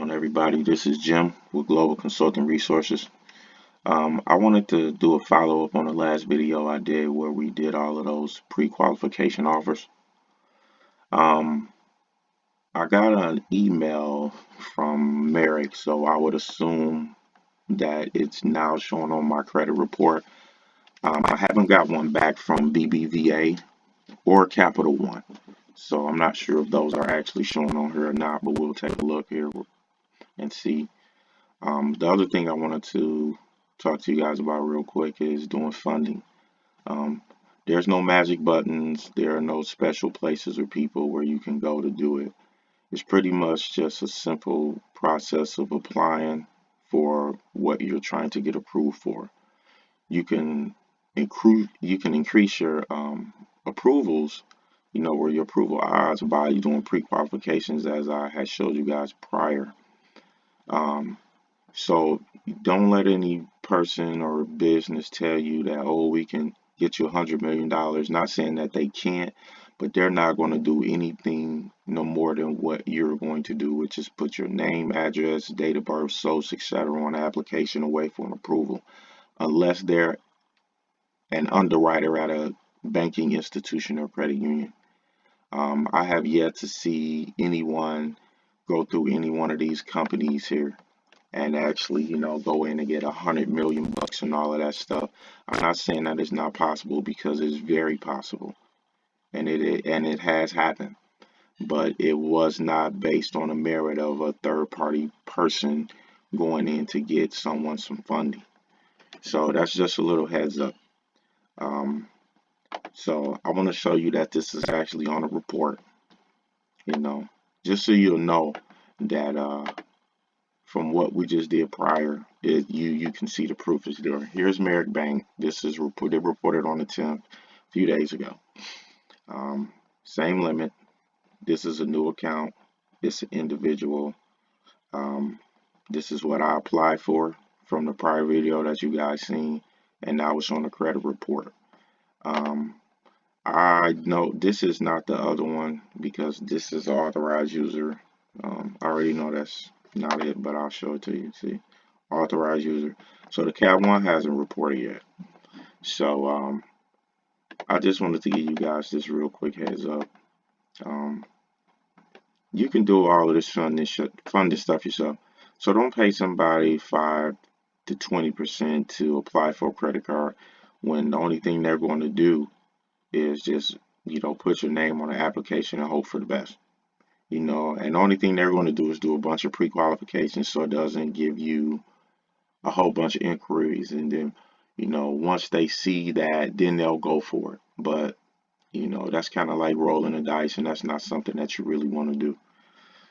on, everybody? This is Jim with Global Consulting Resources. I wanted to do a follow-up on the last video I did where we did all of those pre-qualification offers. I got an email from Merrick, so I would assume that it's now showing on my credit report. I haven't got one back from BBVA or Capital One, so I'm not sure if those are actually showing on here or not, but we'll take a look here and see. The other thing I wanted to talk to you guys about real quick is doing funding. Um, there's no magic buttons. There are no special places or people where you can go to do it. It's pretty much just a simple process of applying for what you're trying to get approved for. You can increase your approvals, or your approval odds by doing pre-qualifications, as I had showed you guys prior. So don't let any person or business tell you that, oh, we can get you $100 million. Not saying that they can't, but they're not going to do anything no more than what you're going to do, which is put your name, address, date of birth, social, etc. on the application away for an approval, unless they're an underwriter at a banking institution or credit union. I have yet to see anyone go through any one of these companies here and actually, go in and get $100 million and all of that stuff. I'm not saying that it's not possible, because it's very possible, and it has happened, but it was not based on the merit of a third party person going in to get someone some funding. So that's just a little heads up. So I want to show you that this is actually on a report, just so you'll know that from what we just did prior, you can see the proof is there. Here's Merrick Bank. This is reported on the 10th, a few days ago. Same limit. This is a new account. It's an individual. This is what I applied for from the prior video that you guys seen, and now it's on the credit report. I know this is not the other one because this is authorized user. I already know that's not it, but I'll show it to you. See, authorized user. So the Cat 1 hasn't reported yet. So I just wanted to give you guys this real quick heads up. You can do all of this funding stuff yourself. So don't pay somebody 5 to 20% to apply for a credit card when the only thing they're going to do is just, put your name on the application and hope for the best. And the only thing they're going to do is do a bunch of pre-qualifications so it doesn't give you a whole bunch of inquiries. And then, once they see that, then they'll go for it. But, that's kind of like rolling the dice, and that's not something that you really want to do.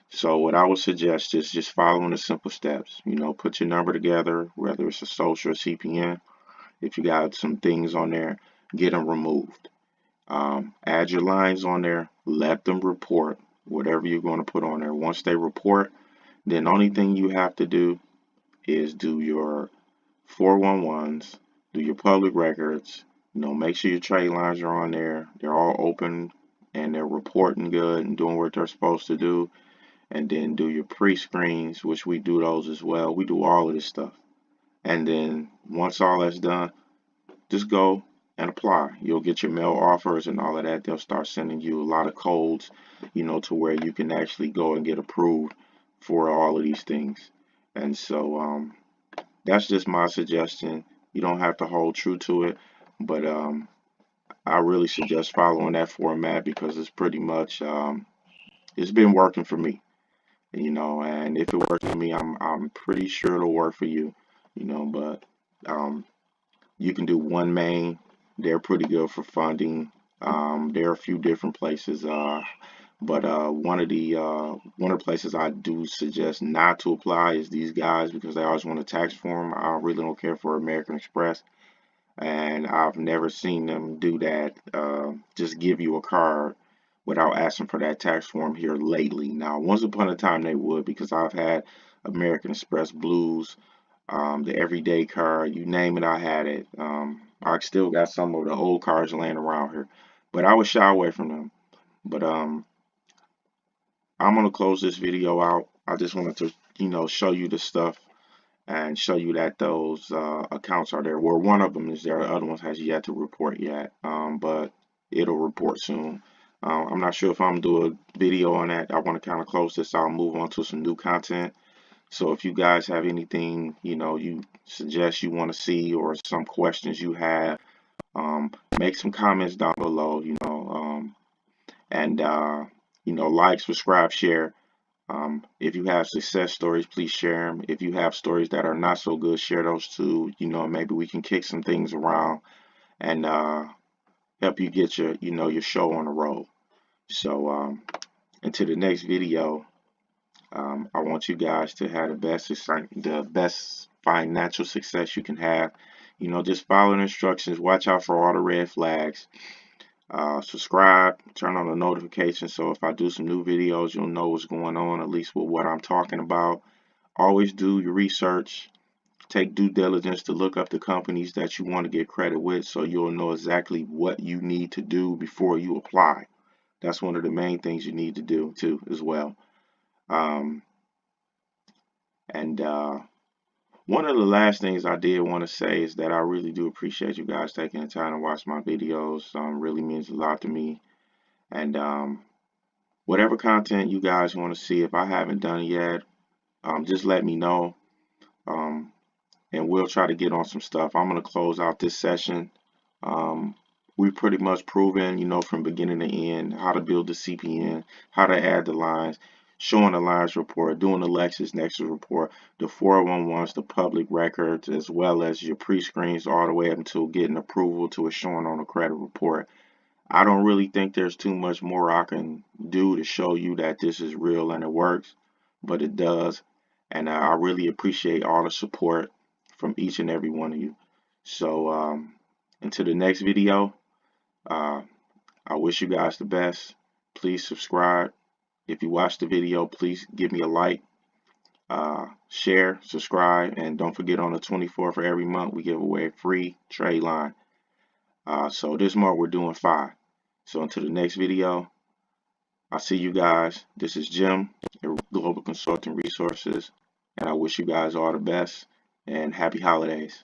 So what I would suggest is just following the simple steps. Put your number together, whether it's a social or CPN. If you got some things on there, get them removed. Add your lines on there, let them report whatever you're going to put on there. Once they report, then the only thing you have to do is do your 411s, do your public records, make sure your trade lines are on there. They're all open and they're reporting good and doing what they're supposed to do. And then do your pre-screens, which we do those as well. We do all of this stuff. And then once all that's done, just go and apply. You'll get your mail offers and all of that. They'll start sending you a lot of codes, to where you can actually go and get approved for all of these things. And so that's just my suggestion. You don't have to hold true to it, but I really suggest following that format because it's pretty much it's been working for me. And if it works for me, I'm pretty sure it'll work for you. But you can do one main. They're pretty good for funding. There are a few different places, but one of the places I do suggest not to apply is these guys, because they always want a tax form. I really don't care for American Express, and I've never seen them do that. Just give you a card without asking for that tax form here lately. Now, once upon a time they would, because I've had American Express Blues, the everyday card, you name it, I had it. I still got some of the old cards laying around here, but I would shy away from them. But I'm gonna close this video out. I just wanted to, show you the stuff and show you that those accounts are there. Well, one of them is there. The other one has yet to report yet, but it'll report soon. I'm not sure if I'm doing a video on that. I want to kind of close this out and move on to some new content. So if you guys have anything, you suggest you want to see or some questions you have, make some comments down below, and, like, subscribe, share. If you have success stories, please share them. If you have stories that are not so good, share those too. Maybe we can kick some things around and help you get your show on the road. So until the next video, I want you guys to have the best financial success you can have. Just follow the instructions. Watch out for all the red flags. Subscribe, turn on the notifications so if I do some new videos, you'll know what's going on, at least with what I'm talking about. Always do your research. Take due diligence to look up the companies that you want to get credit with so you'll know exactly what you need to do before you apply. That's one of the main things you need to do too as well. And one of the last things I did want to say is that I really do appreciate you guys taking the time to watch my videos. Really means a lot to me. And whatever content you guys want to see, if I haven't done it yet, just let me know. And we'll try to get on some stuff. I'm going to close out this session. We've pretty much proven, from beginning to end, how to build the CPN, how to add the lines, showing the lines report, doing the LexisNexis report, the 401s, the public records, as well as your pre-screens all the way up until getting approval to it showing on a credit report. I don't really think there's too much more I can do to show you that this is real and it works, but it does. And I really appreciate all the support from each and every one of you. So until the next video, I wish you guys the best. Please subscribe. If you watch the video, please give me a like, share, subscribe, and don't forget on the 24th of every month we give away a free trade line. So this month we're doing 5. So until the next video, I'll see you guys. This is Jim at Global Consulting Resources, and I wish you guys all the best and happy holidays.